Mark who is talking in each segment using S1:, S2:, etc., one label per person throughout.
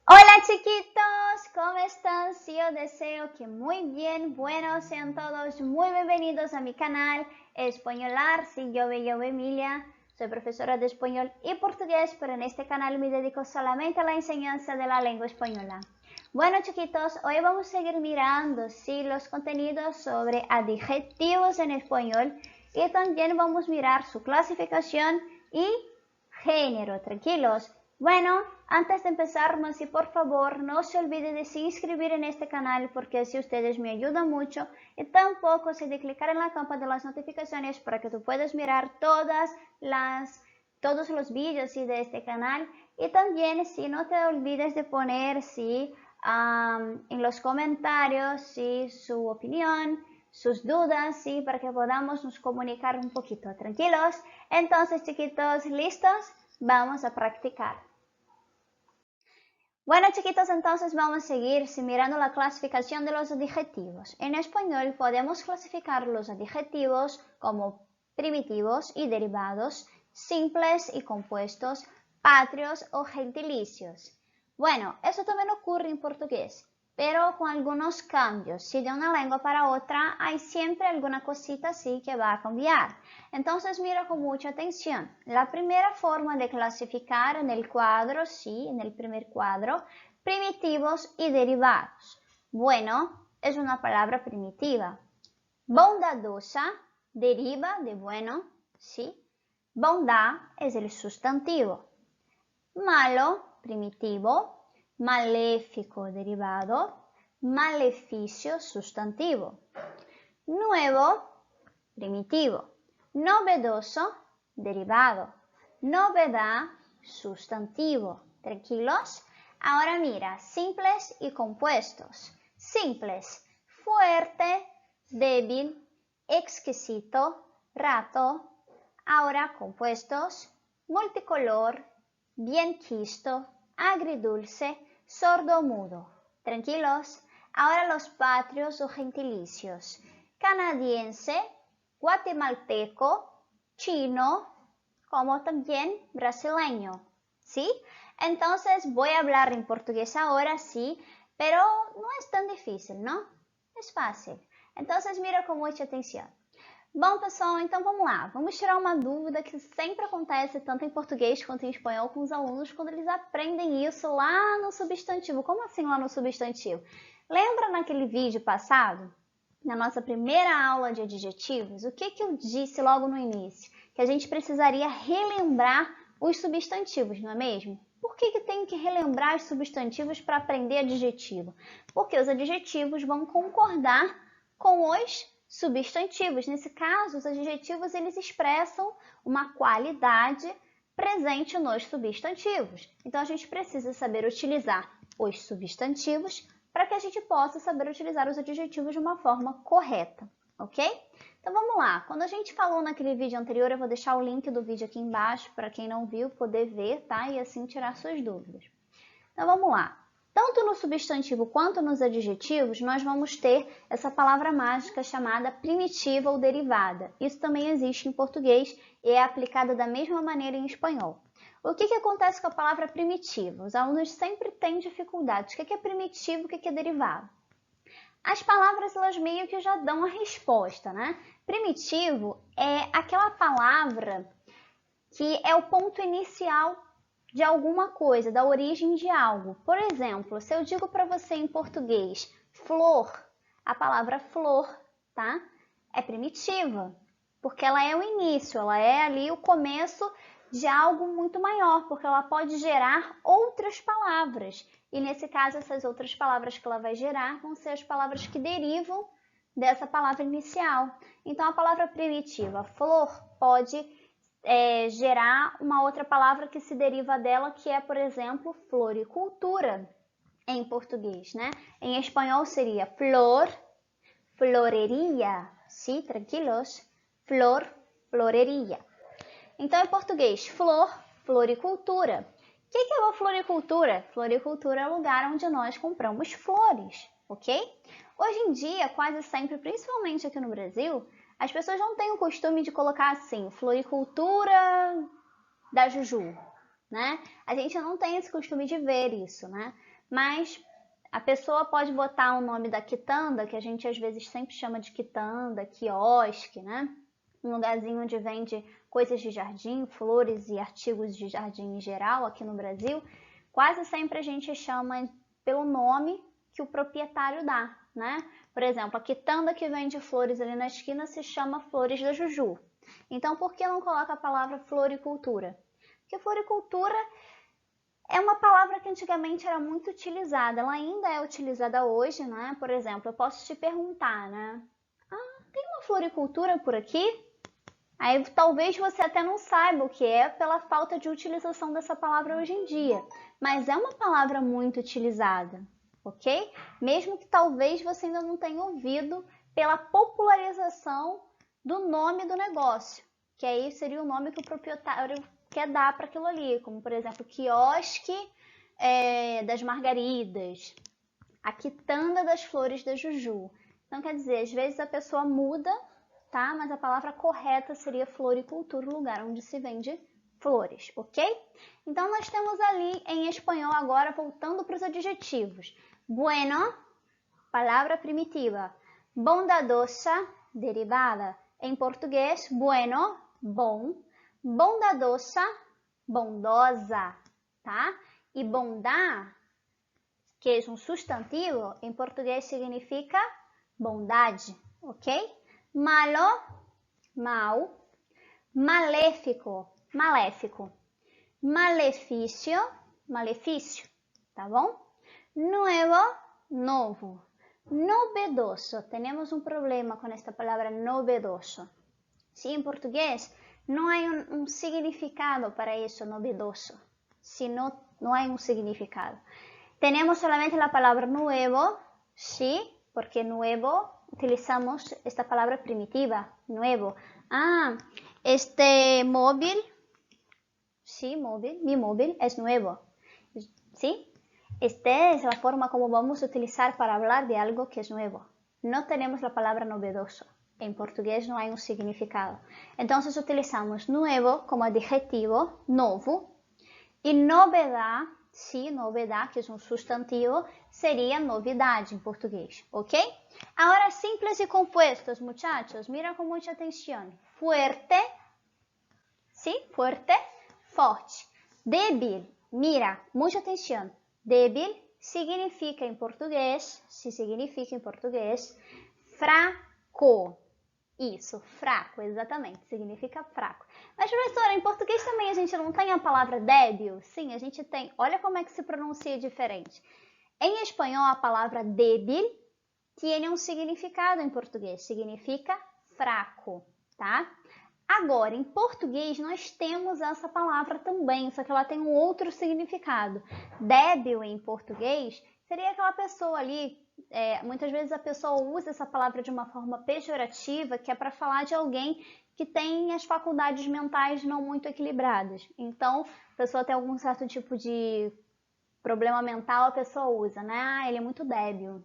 S1: Hola chiquitos, ¿cómo están? Sí, yo deseo que muy bien. Bueno, sean todos muy bienvenidos a mi canal Españolar. Sí, yo Emilia, soy profesora de español y portugués, pero en este canal me dedico solamente a la enseñanza de la lengua española. Bueno chiquitos, hoy vamos a seguir mirando los contenidos sobre adjetivos en español y también vamos a mirar su clasificación y género. Tranquilos. Bueno, antes de empezar, Masi, por favor, no se olvide de se inscribir en este canal porque así ustedes me ayudan mucho y tampoco se de clicar en la campana de las notificaciones para que tú puedas mirar todos los vídeos de este canal y también si no te olvides de poner en los comentarios su opinión, sus dudas, para que podamos nos comunicar un poquito. ¿Tranquilos? Entonces, chiquitos, ¿listos? Vamos a practicar. Bueno, chiquitos, entonces vamos a seguir mirando la clasificación de los adjetivos. En español podemos clasificar los adjetivos como primitivos y derivados, simples y compuestos, patrios o gentilicios. Bueno, eso también ocurre en portugués, pero con algunos cambios. Si de una lengua para otra hay siempre alguna cosita así que va a cambiar. Entonces mira con mucha atención. La primera forma de clasificar en el cuadro, en el primer cuadro, primitivos y derivados. Bueno, es una palabra primitiva. Bondadosa deriva de bueno, ¿sí? Bondad es el sustantivo. Malo, primitivo. Maléfico, derivado. Maleficio, sustantivo. Nuevo, primitivo. Novedoso, derivado. Novedad, sustantivo. ¿Tranquilos? Ahora mira, simples y compuestos. Simples, fuerte, débil, exquisito, rato. Ahora compuestos, multicolor, bien quisto, agridulce, sordo-mudo. ¿Tranquilos? Ahora los patrios o gentilicios. Canadiense, guatemalteco, chino, como también brasileño, ¿sí? Entonces voy a hablar en portugués ahora, sí, pero no es tan difícil, ¿no? Es fácil. Entonces mira com muita atenção. Bom, pessoal, então vamos lá. Vamos tirar uma dúvida que sempre acontece tanto em português quanto em espanhol com os alunos quando eles aprendem isso lá no substantivo. Como assim lá no substantivo? Lembra naquele vídeo passado? Na nossa primeira aula de adjetivos, o que eu disse logo no início? Que a gente precisaria relembrar os substantivos, não é mesmo? Por que tem que relembrar os substantivos para aprender adjetivo? Porque os adjetivos vão concordar com os substantivos. Nesse caso, os adjetivos eles expressam uma qualidade presente nos substantivos. Então, a gente precisa saber utilizar os substantivos para que a gente possa saber utilizar os adjetivos de uma forma correta, ok? Então vamos lá, quando a gente falou naquele vídeo anterior, eu vou deixar o link do vídeo aqui embaixo para quem não viu poder ver, tá? E assim tirar suas dúvidas. Então vamos lá, tanto no substantivo quanto nos adjetivos, nós vamos ter essa palavra mágica chamada primitiva ou derivada. Isso também existe em português e é aplicada da mesma maneira em espanhol. O que acontece com a palavra primitiva? Os alunos sempre têm dificuldades. O que é primitivo, o que é derivado? As palavras, elas meio que já dão a resposta, né? Primitivo é aquela palavra que é o ponto inicial de alguma coisa, da origem de algo. Por exemplo, se eu digo para você em português, flor, a palavra flor, tá? É primitiva, porque ela é o início, ela é ali o começo de algo muito maior, porque ela pode gerar outras palavras. E nesse caso, essas outras palavras que ela vai gerar vão ser as palavras que derivam dessa palavra inicial. Então, a palavra primitiva, flor, pode gerar uma outra palavra que se deriva dela, que é, por exemplo, floricultura, em português, né? Em espanhol seria flor, floreria, ¿sí? Tranquilos? Flor, floreria. Então, em português, flor, floricultura. O que é uma floricultura? Floricultura é o lugar onde nós compramos flores, ok? Hoje em dia, quase sempre, principalmente aqui no Brasil, as pessoas não têm o costume de colocar assim, floricultura da Juju, né? A gente não tem esse costume de ver isso, né? Mas a pessoa pode botar o nome da quitanda, que a gente às vezes sempre chama de quitanda, quiosque, né? Um lugarzinho onde vende coisas de jardim, flores e artigos de jardim em geral aqui no Brasil. Quase sempre a gente chama pelo nome que o proprietário dá, né? Por exemplo, a quitanda que vende flores ali na esquina se chama Flores da Juju. Então, por que não coloca a palavra floricultura? Porque floricultura é uma palavra que antigamente era muito utilizada, ela ainda é utilizada hoje, né? Por exemplo, eu posso te perguntar, né? Ah, tem uma floricultura por aqui? Aí talvez você até não saiba o que é pela falta de utilização dessa palavra hoje em dia, mas é uma palavra muito utilizada, ok? Mesmo que talvez você ainda não tenha ouvido pela popularização do nome do negócio, que aí seria o nome que o proprietário quer dar para aquilo ali, como por exemplo, quiosque das margaridas, a quitanda das flores da Juju. Então quer dizer, às vezes a pessoa muda, tá? Mas a palavra correta seria floricultura, o lugar onde se vende flores, ok? Então nós temos ali em espanhol agora, voltando para os adjetivos. Bueno, palavra primitiva. Bondadosa, derivada. Em português, bueno, bom. Bondadosa, bondosa, tá? E bondad, que é um substantivo, em português significa bondade, ok? Malo, mal. Maléfico, maléfico. Malefício, malefício, tá bom? Nuevo, novo. Novedoso, temos um problema com esta palavra novedoso. Se em português não há um significado para isso, novedoso. Se não há um significado. Tenemos solamente la palabra nuevo, sí, porque nuevo utilizamos esta palabra primitiva, nuevo. Ah, este móvil, sí, móvil, mi móvil es nuevo, ¿sí? Esta es la forma como vamos a utilizar para hablar de algo que es nuevo. No tenemos la palabra novedoso. En portugués no hay un significado. Entonces utilizamos nuevo como adjetivo, novo, y novedad, sí, novedad, que es un sustantivo, sería novidade en portugués, ¿ok? Ahora simples y compuestos, muchachos, mira con mucha atención. Fuerte, sí, fuerte, forte. Débil, mira, mucha atención. Débil significa em português, se significa em português, fraco. Isso, fraco, exatamente, significa fraco. Mas, professora, em português também a gente não tem a palavra débil? Sim, a gente tem. Olha como é que se pronuncia diferente. Em espanhol, a palavra débil tem um significado em português, significa fraco, tá? Agora, em português, nós temos essa palavra também, só que ela tem um outro significado. Débil, em português, seria aquela pessoa ali, muitas vezes a pessoa usa essa palavra de uma forma pejorativa, que é para falar de alguém que tem as faculdades mentais não muito equilibradas. Então, a pessoa tem algum certo tipo de problema mental, a pessoa usa, né? Ah, ele é muito débil,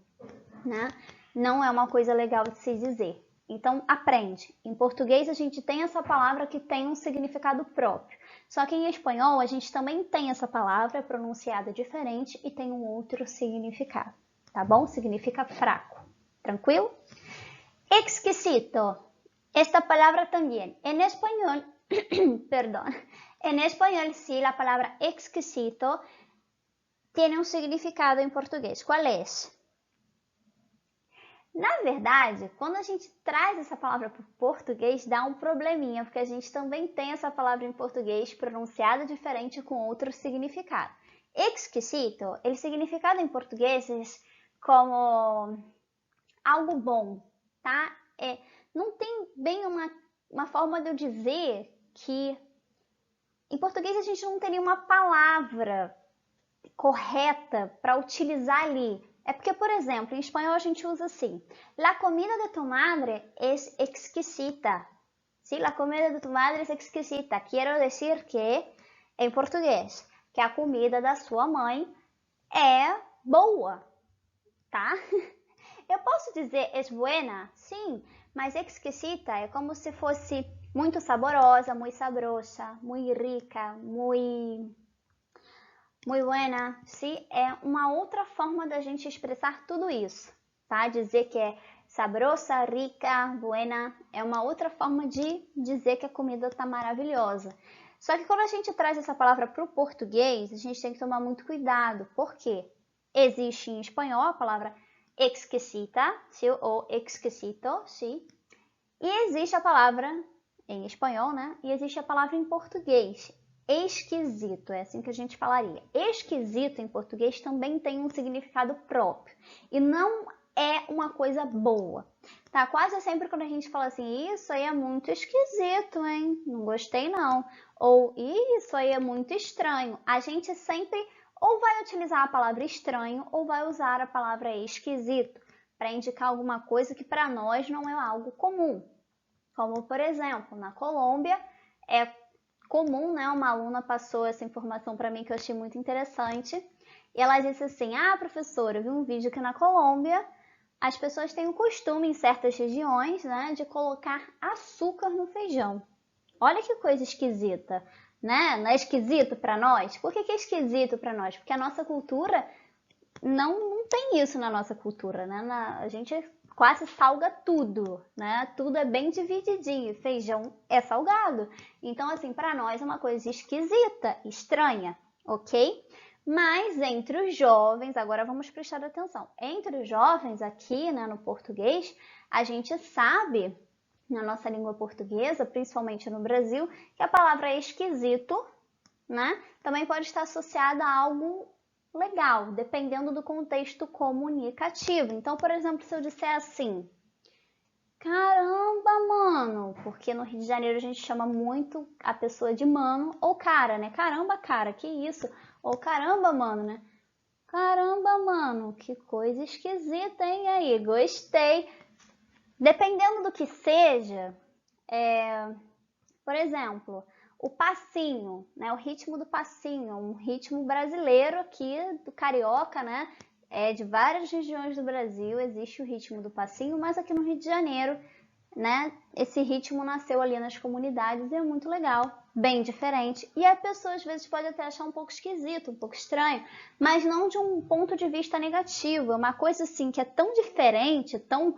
S1: né? Não é uma coisa legal de se dizer. Então, aprende. Em português, a gente tem essa palavra que tem um significado próprio. Só que em espanhol, a gente também tem essa palavra pronunciada diferente e tem um outro significado, tá bom? Significa fraco. Tranquilo? Exquisito. Esta palavra também. En español, perdón. En español, sí, la palabra exquisito tiene un significado em português. Qual é? Na verdade, quando a gente traz essa palavra para o português, dá um probleminha, porque a gente também tem essa palavra em português pronunciada diferente com outro significado. Exquisito, ele significado em português como algo bom, tá? Não tem bem uma forma de eu dizer que em português a gente não teria uma palavra correta para utilizar ali. É porque, por exemplo, em espanhol a gente usa assim: la comida de tu madre es exquisita. Sí, la comida de tu madre es exquisita. Quero dizer que, em português, que a comida da sua mãe é boa, tá? Eu posso dizer es buena, sim, mas exquisita é como se fosse muito saborosa, muito sabrosa, muito rica, muito Muy buena, sim, é uma outra forma da gente expressar tudo isso, tá? Dizer que é sabrosa, rica, buena, é uma outra forma de dizer que a comida tá maravilhosa. Só que quando a gente traz essa palavra para o português, a gente tem que tomar muito cuidado, porque existe em espanhol a palavra exquisita, sim, ou exquisito, sim, e existe a palavra em espanhol, né? E existe a palavra em português, esquisito, é assim que a gente falaria. Esquisito em português também tem um significado próprio e não é uma coisa boa, tá? Quase sempre quando a gente fala assim, isso aí é muito esquisito, hein? Não gostei não. Ou isso aí é muito estranho. A gente sempre ou vai utilizar a palavra estranho ou vai usar a palavra esquisito para indicar alguma coisa que para nós não é algo comum. Como, por exemplo, na Colômbia, é comum, né? Uma aluna passou essa informação para mim que eu achei muito interessante. E ela disse assim: ah, professora, eu vi um vídeo que na Colômbia as pessoas têm o costume, em certas regiões, né, de colocar açúcar no feijão. Olha que coisa esquisita, né? Não é esquisito para nós? Por que é esquisito para nós? Porque a nossa cultura não tem isso na nossa cultura, né? A gente quase salga tudo, né? Tudo é bem divididinho. Feijão é salgado. Então, assim, para nós é uma coisa esquisita, estranha, ok? Mas entre os jovens, agora vamos prestar atenção. Entre os jovens aqui, né, no português, a gente sabe, na nossa língua portuguesa, principalmente no Brasil, que a palavra esquisito, né, também pode estar associada a algo legal, dependendo do contexto comunicativo. Então, por exemplo, se eu disser assim, caramba, mano, porque no Rio de Janeiro a gente chama muito a pessoa de mano ou cara, né? Caramba, cara, que isso? Ou caramba, mano, né? Caramba, mano, que coisa esquisita, hein? Aí, gostei. Dependendo do que seja, por exemplo, o passinho, né? O ritmo do passinho, um ritmo brasileiro aqui do carioca, né? De várias regiões do Brasil existe o ritmo do passinho, mas aqui no Rio de Janeiro, né? Esse ritmo nasceu ali nas comunidades e é muito legal, bem diferente. E a pessoa às vezes pode até achar um pouco esquisito, um pouco estranho, mas não de um ponto de vista negativo. É uma coisa assim que é tão diferente, tão,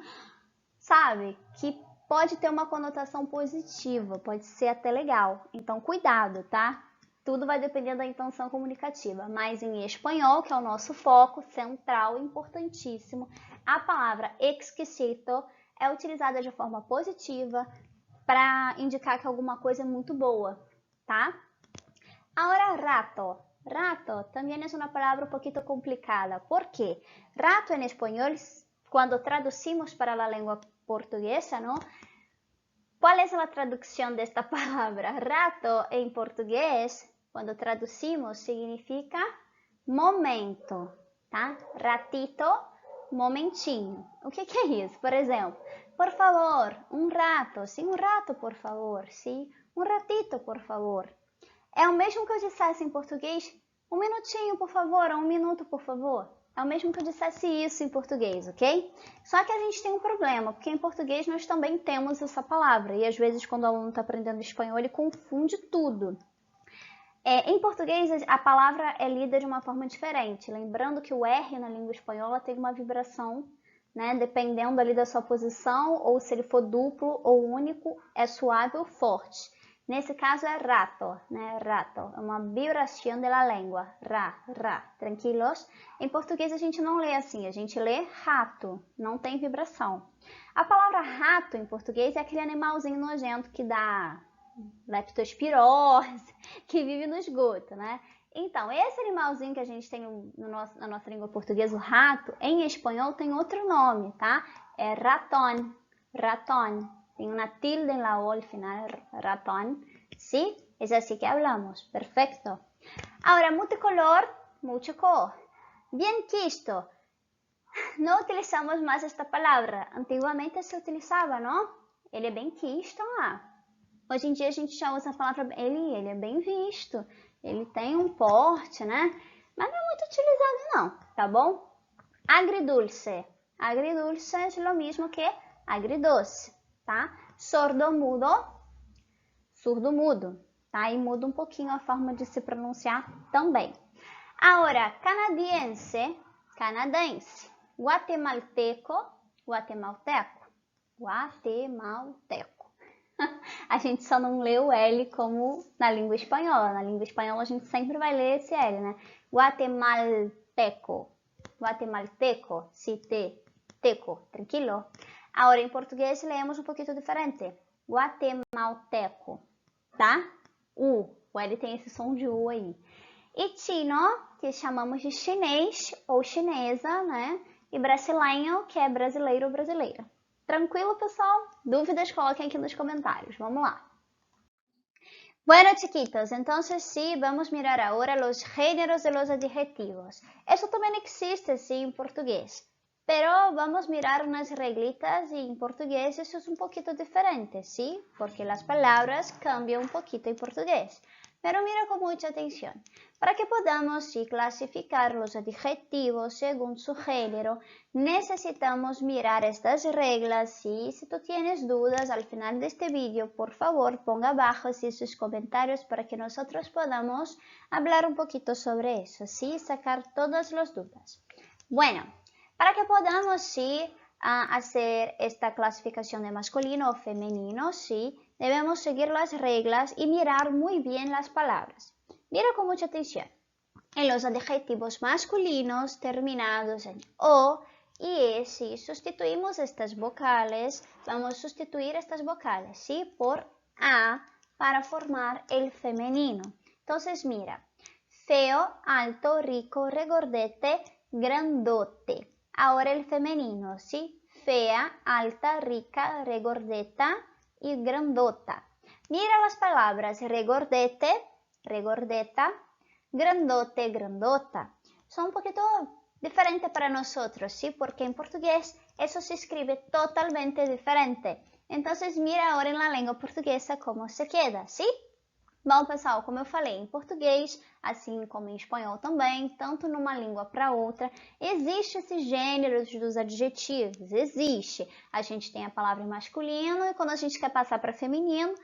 S1: sabe, que pode ter uma conotação positiva, pode ser até legal. Então, cuidado, tá? Tudo vai depender da intenção comunicativa. Mas em espanhol, que é o nosso foco central, importantíssimo, a palavra exquisito é utilizada de forma positiva para indicar que alguma coisa é muito boa, tá? Ahora, rato. Rato también es una palabra un poquito complicada. ¿Por qué? Rato en español, cuando traducimos para la lengua portuguesa, ¿no? ¿Cuál es la traducción de esta palabra? Rato en portugués, cuando traducimos, significa momento, tá? Ratito, momentinho. O que é isso? Por exemplo, por favor, um rato. Sim, um rato, por favor. Sim, um ratito, por favor. É o mesmo que eu dissesse em português, um minutinho, por favor, ou um minuto, por favor. É o mesmo que eu dissesse isso em português, ok? Só que a gente tem um problema, porque em português nós também temos essa palavra. E às vezes quando o aluno está aprendendo espanhol, ele confunde tudo. Em português, a palavra é lida de uma forma diferente. Lembrando que o R na língua espanhola tem uma vibração, né? Dependendo ali da sua posição, ou se ele for duplo ou único, é suave ou forte. Nesse caso é rato, né? Rato, é uma vibração da língua. Ra, ra, tranquilos? Em português a gente não lê assim, a gente lê rato, não tem vibração. A palavra rato em português é aquele animalzinho nojento que dá leptospirose, que vive no esgoto, né? Então, esse animalzinho que a gente tem na nossa língua portuguesa, o rato, em espanhol tem outro nome, tá? É ratón, ratón. Tem una tilde en la O al final, ratón. ¿Sí? Es así que hablamos. Perfecto. Ahora, multicolor, mucho cor. Bien quisto. No utilizamos más esta palabra. Antiguamente se utilizava, não? Ele é bem quisto lá. Hoje em dia a gente já usa a palavra ele é bem visto. Ele tem um porte, né? Mas não é muito utilizado não, tá bom? Agridulce. Agridulce é o mesmo que agridoce. Tá? Sordo-mudo, surdo-mudo, tá? E muda um pouquinho a forma de se pronunciar também. Agora, canadiense, canadense. Guatemalteco, guatemalteco. Guatemalteco. A gente só não lê o L como na língua espanhola. Na língua espanhola a gente sempre vai ler esse L, né? Guatemalteco. Guatemalteco, si te, teco, tranquilo? Agora, em português, leemos um pouquinho diferente. Guatemalteco, tá? O L tem esse som de U aí. E chino, que chamamos de chinês ou chinesa, né? E brasileño, que é brasileiro ou brasileira. Tranquilo, pessoal? Dúvidas, coloquem aqui nos comentários. Vamos lá. Bueno, chiquitos, entonces sí, vamos a mirar ahora los géneros de los adjetivos. Eso también existe, sí, en portugués. Pero vamos a mirar unas reglitas y en portugués eso es un poquito diferente, ¿sí? Porque las palabras cambian un poquito en portugués. Pero mira con mucha atención. Para que podamos sí, clasificar los adjetivos según su género, necesitamos mirar estas reglas y si tú tienes dudas al final de este vídeo, por favor ponga abajo sí, sus comentarios para que nosotros podamos hablar un poquito sobre eso, ¿sí? Sacar todas las dudas. Bueno, para que podamos sí, hacer esta clasificación de masculino o femenino, sí, debemos seguir las reglas y mirar muy bien las palabras. Mira con mucha atención. En los adjetivos masculinos terminados en O y E, si sustituimos estas vocales, vamos a sustituir estas vocales, ¿sí? Por A para formar el femenino. Entonces, mira, feo, alto, rico, regordete, grandote. Ahora el femenino, ¿sí? Fea, alta, rica, regordeta y grandota. Mira las palabras regordete, regordeta, grandote, grandota. Son un poquito diferentes para nosotros, ¿sí? Porque en portugués eso se escribe totalmente diferente. Entonces mira ahora en la lengua portuguesa como se queda, ¿sí? Bom, pessoal, como eu falei, em português, assim como em espanhol também, tanto numa língua para outra, existe esses gêneros dos adjetivos, existe. A gente tem a palavra em masculino e quando a gente quer passar para feminino,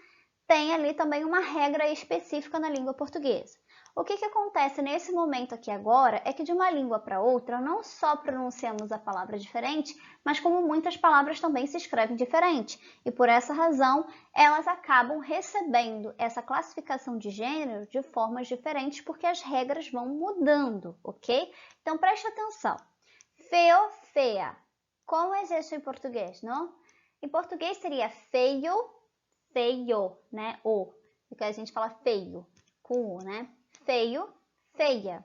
S1: tem ali também uma regra específica na língua portuguesa. O que acontece nesse momento aqui agora é que de uma língua para outra não só pronunciamos a palavra diferente, mas como muitas palavras também se escrevem diferente. E por essa razão, elas acabam recebendo essa classificação de gênero de formas diferentes porque as regras vão mudando, ok? Então preste atenção. Feo, feia. Como é isso em português, não? Em português seria feio, feio, né? O. Porque a gente fala feio, com o, né? Feio, feia.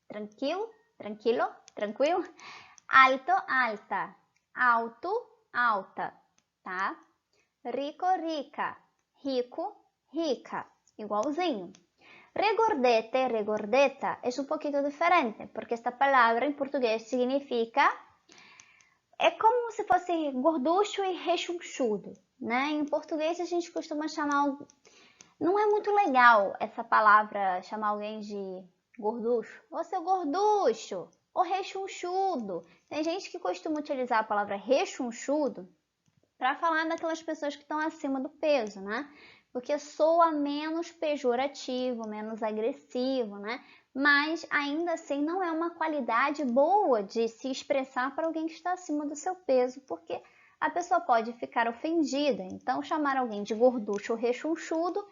S1: Tranquilo, tranquilo, tranquilo. Alto, alta. Alto, alta, tá? Rico, rica. Rico, rica. Igualzinho. Regordete, regordeta é um pouquinho diferente, porque esta palavra em português significa... É como se fosse gorducho e rechonchudo, né? Em português a gente costuma chamar... Não é muito legal essa palavra, chamar alguém de gorducho. Ô, seu gorducho, ou rechonchudo. Tem gente que costuma utilizar a palavra rechonchudo para falar daquelas pessoas que estão acima do peso, né? Porque soa menos pejorativo, menos agressivo, né? Mas ainda assim não é uma qualidade boa de se expressar para alguém que está acima do seu peso, porque a pessoa pode ficar ofendida. Então, chamar alguém de gorducho ou rechonchudo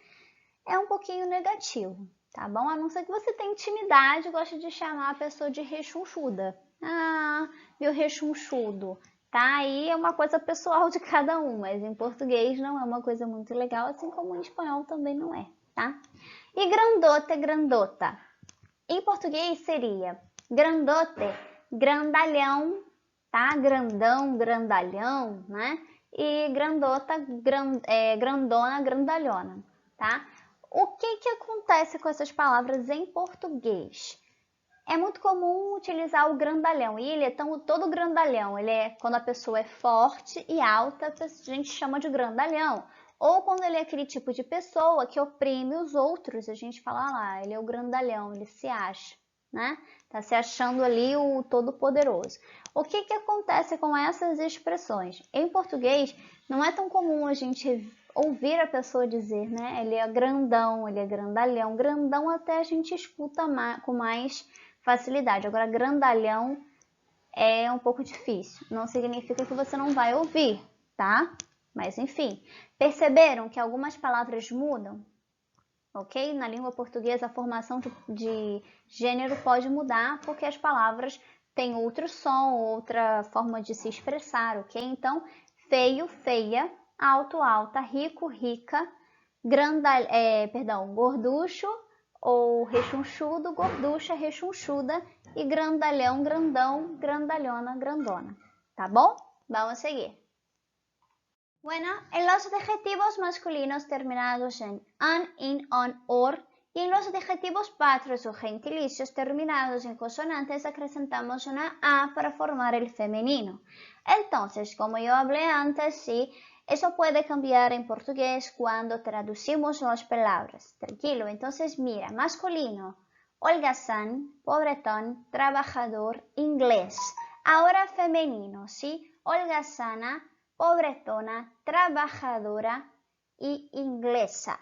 S1: é um pouquinho negativo, tá bom? A não ser que você tenha intimidade e goste de chamar a pessoa de rechonchuda. Ah, meu rechonchudo. Tá? Aí é uma coisa pessoal de cada um, mas em português não é uma coisa muito legal, assim como em espanhol também não é, tá? E grandota, grandota. Em português seria grandote, grandalhão, tá? Grandão, grandalhão, né? E grandota, grandona, grandalhona, tá? O que acontece com essas palavras em português? É muito comum utilizar o grandalhão, e ele é todo grandalhão, ele é quando a pessoa é forte e alta, a gente chama de grandalhão. Ou quando ele é aquele tipo de pessoa que oprime os outros, a gente fala lá, ele é o grandalhão, ele se acha, né? Tá se achando ali o todo-poderoso. O que acontece com essas expressões? Em português, não é tão comum a gente ouvir a pessoa dizer, né? Ele é grandão, ele é grandalhão. Grandão até a gente escuta com mais facilidade. Agora, grandalhão é um pouco difícil. Não significa que você não vai ouvir, tá? Mas, enfim. Perceberam que algumas palavras mudam? Ok? Na língua portuguesa, a formação de gênero pode mudar porque as palavras têm outro som, outra forma de se expressar, ok? Então, feio, feia, alto, alta, rico, rica, gorducho ou rechonchudo, gorducha, rechonchuda e grandalhão, grandão, grandalhona, grandona. Tá bom? Vamos seguir. Bueno, en los adjetivos masculinos terminados en an, in, on, or y en los adjetivos patrios o gentilicios terminados en consonantes acrescentamos una a para formar el femenino. Entonces, como yo hablé antes, sí, eso puede cambiar en portugués cuando traducimos las palabras. Tranquilo, entonces mira, masculino, holgazán, pobretón, trabajador, inglés. Ahora femenino, ¿sí? Holgazana, pobretona, trabajadora y inglesa.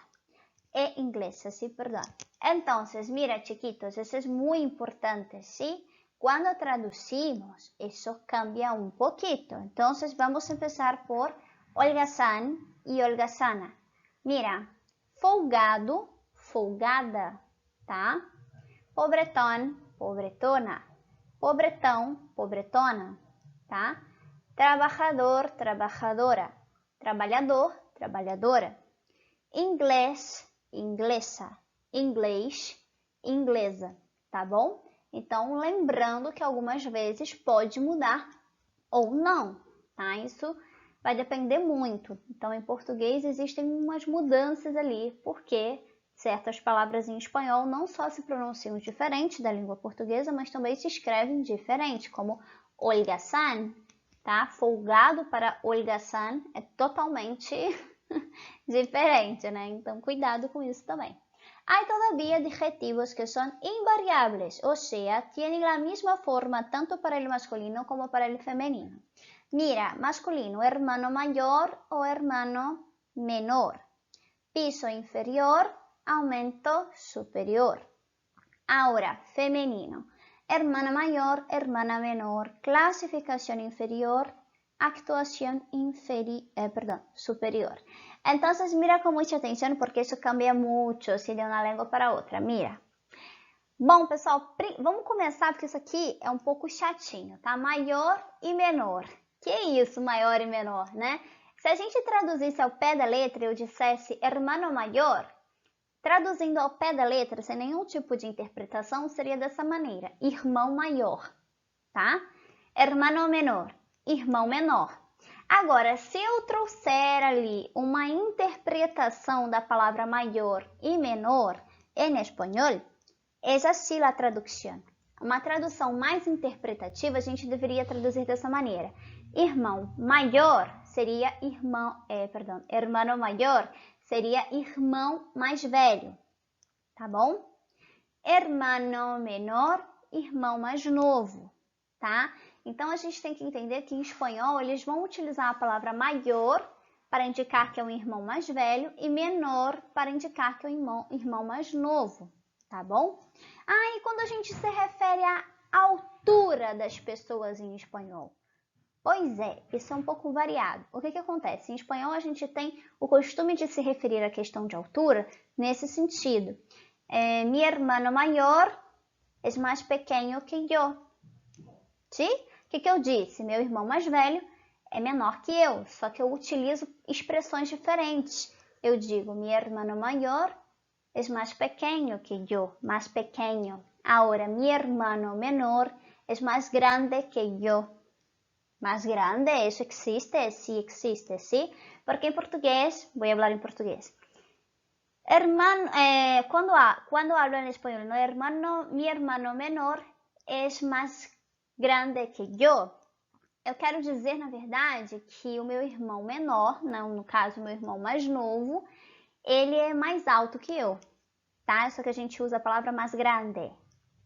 S1: Inglesa, sí, perdón. Entonces, mira, chiquitos, eso es muy importante, ¿sí? Cuando traducimos, eso cambia un poquito. Entonces, vamos a empezar por holgazán y holgazana. Mira, folgado, folgada, tá? Pobretón, pobretona. Pobretão, pobretona, tá? Trabajador, trabajadora. Trabalhador, trabalhadora. Inglês, inglesa. Inglês, inglesa, tá bom? Então, lembrando que algumas vezes pode mudar ou não, tá? Isso vai depender muito. Então, em português existem umas mudanças ali, porque certas palavras em espanhol não só se pronunciam diferente da língua portuguesa, mas também se escrevem diferente, como holgazán, tá? Folgado para holgazán é totalmente diferente, né? Então, cuidado com isso também. Hay todavía adjetivos que son invariables, o sea, tienen la misma forma tanto para el masculino como para el femenino. Mira, masculino, hermano mayor o hermano menor. Piso inferior, aumento superior. Ahora, femenino. Hermana mayor, hermana menor, clasificación inferior, actuación superior. Entonces, mira con mucha atención porque isso cambia muito se de uma língua para outra. Mira. Bom, pessoal, vamos começar porque isso aqui é um pouco chatinho, tá? Maior e menor. Que isso, maior e menor, né? Se a gente traduzisse ao pé da letra e eu dissesse hermano maior, traduzindo ao pé da letra, sem nenhum tipo de interpretação, seria dessa maneira. Irmão maior, tá? Hermano menor, irmão menor. Agora, se eu trouxer ali uma interpretação da palavra maior e menor em espanhol, essa sim a tradução. Uma tradução mais interpretativa, a gente deveria traduzir dessa maneira. Irmão maior seria hermano maior seria irmão mais velho, tá bom? Hermano menor, irmão mais novo, tá? Então, a gente tem que entender que em espanhol eles vão utilizar a palavra maior para indicar que é um irmão mais velho e menor para indicar que é um irmão mais novo, tá bom? E quando a gente se refere à altura das pessoas em espanhol? Pois é, isso é um pouco variado. O que acontece? Em espanhol a gente tem o costume de se referir à questão de altura nesse sentido. Mi hermano mayor es más pequeño que yo. Sim? O que eu disse? Meu irmão mais velho é menor que eu, só que eu utilizo expressões diferentes. Eu digo, mi hermano mayor es más pequeño que yo, más pequeño. Ahora, mi hermano menor es más grande que yo. Más grande, eso existe, sí existe, ¿sí? Porque en portugués, voy a hablar en portugués. Hermano, cuando hablo en español, ¿no? Mi hermano menor es más grande que yo. Eu quero dizer, na verdade, que o meu irmão menor, no caso, o meu irmão mais novo, ele é mais alto que eu, tá? Só que a gente usa a palavra mais grande,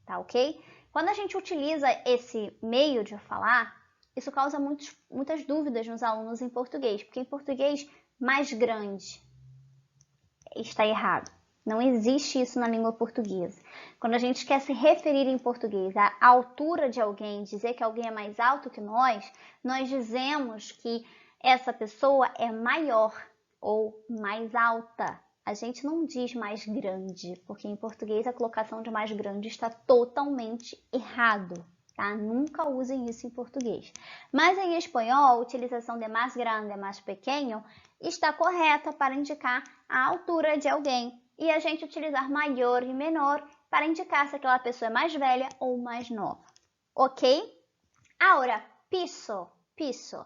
S1: tá ok? Quando a gente utiliza esse meio de falar, isso causa muitas dúvidas nos alunos em português, porque em português, mais grande está errado, Não existe isso na língua portuguesa. Quando a gente quer se referir em português à altura de alguém, dizer que alguém é mais alto que nós dizemos que essa pessoa é maior ou mais alta. A gente não diz mais grande, porque em português a colocação de mais grande está totalmente errado. Tá? Nunca usem isso em português. Mas em espanhol, a utilização de mais grande, mais pequeno, está correta para indicar a altura de alguém. E a gente utilizar maior e menor para indicar se aquela pessoa é mais velha ou mais nova. Ok? Agora, piso, piso.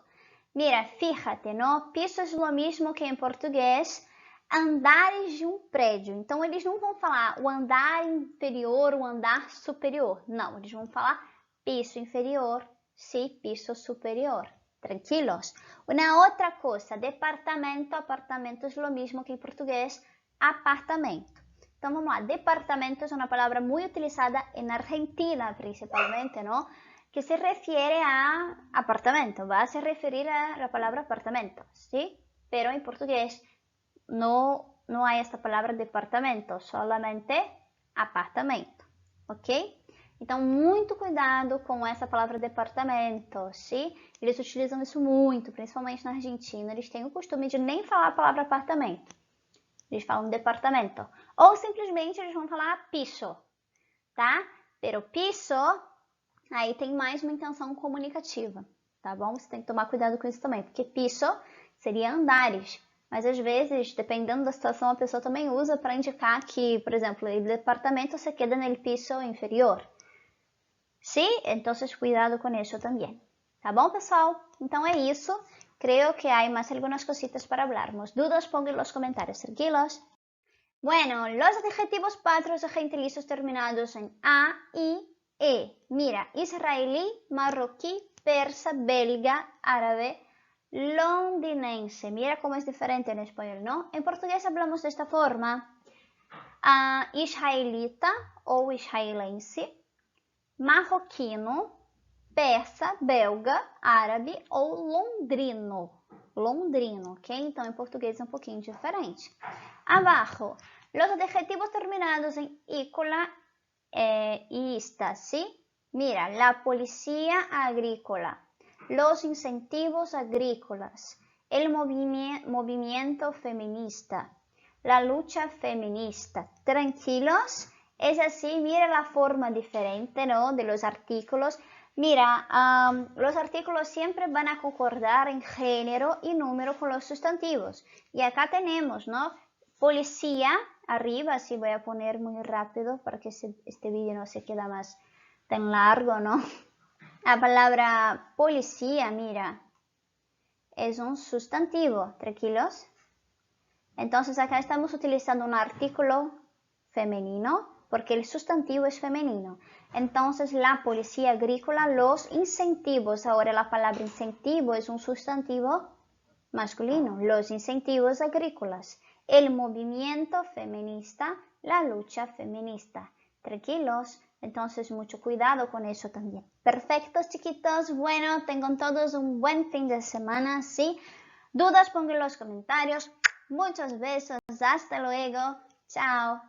S1: Mira, fíjate, ¿no? Piso é o mesmo que em português andares de um prédio. Então, eles não vão falar o andar inferior, o andar superior. Não, eles vão falar piso inferior, sim, piso superior. Tranquilos? Uma outra coisa, departamento, apartamento é o mesmo que em português, apartamento. Então, vamos lá. Departamento é uma palavra muito utilizada na Argentina, principalmente, ¿no? Que se refiere a apartamento. Va a se referir a la palabra apartamento, ¿sí? Pero en portugués no hay esta palabra departamento, solamente apartamento, ok? Então, muito cuidado com essa palavra departamento, sim? Eles utilizam isso muito, principalmente na Argentina. Eles têm o costume de nem falar a palavra apartamento. Eles falam departamento. Ou simplesmente eles vão falar piso, tá? Pero piso, aí tem mais uma intenção comunicativa, tá bom? Você tem que tomar cuidado com isso também, porque piso seria andares. Mas às vezes, dependendo da situação, a pessoa também usa para indicar que, por exemplo, o departamento se queda no piso inferior. Sim? Então, cuidado com isso também. Tá bom, pessoal? Então é isso. Creo que hay más algunas cositas para hablarnos. Dudas, pongan en los comentarios, tranquilos. Bueno, los adjetivos patrios y gentilicios terminados en A y E. Mira, israelí, marroquí, persa, belga, árabe, londinense. Mira cómo es diferente en español, ¿no? En portugués hablamos de esta forma. Israelita ou israelense, marroquino, persa, belga, árabe ou londrino. Londrino, ok? Então, em português é um pouquinho diferente. Abaixo, los adjetivos terminados en ícola y ista, ¿sí? Mira, la policía agrícola, los incentivos agrícolas, el movimiento feminista, la lucha feminista. Tranquilos, es así, mira la forma diferente, ¿no? De los artículos. Mira, los artículos siempre van a concordar en género y número con los sustantivos. Y acá tenemos, ¿no? Policía, arriba, así voy a poner muy rápido para que este vídeo no se quede más tan largo, ¿no? La palabra policía, mira, es un sustantivo, tranquilos. Entonces acá estamos utilizando un artículo femenino porque el sustantivo es femenino. Entonces la policía agrícola, los incentivos, ahora la palabra incentivo es un sustantivo masculino, los incentivos agrícolas, el movimiento feminista, la lucha feminista. Tranquilos, entonces mucho cuidado con eso también. Perfectos, chiquitos, bueno, tengan todos un buen fin de semana, ¿sí? Dudas, pongan en los comentarios. Muchos besos, hasta luego, chao.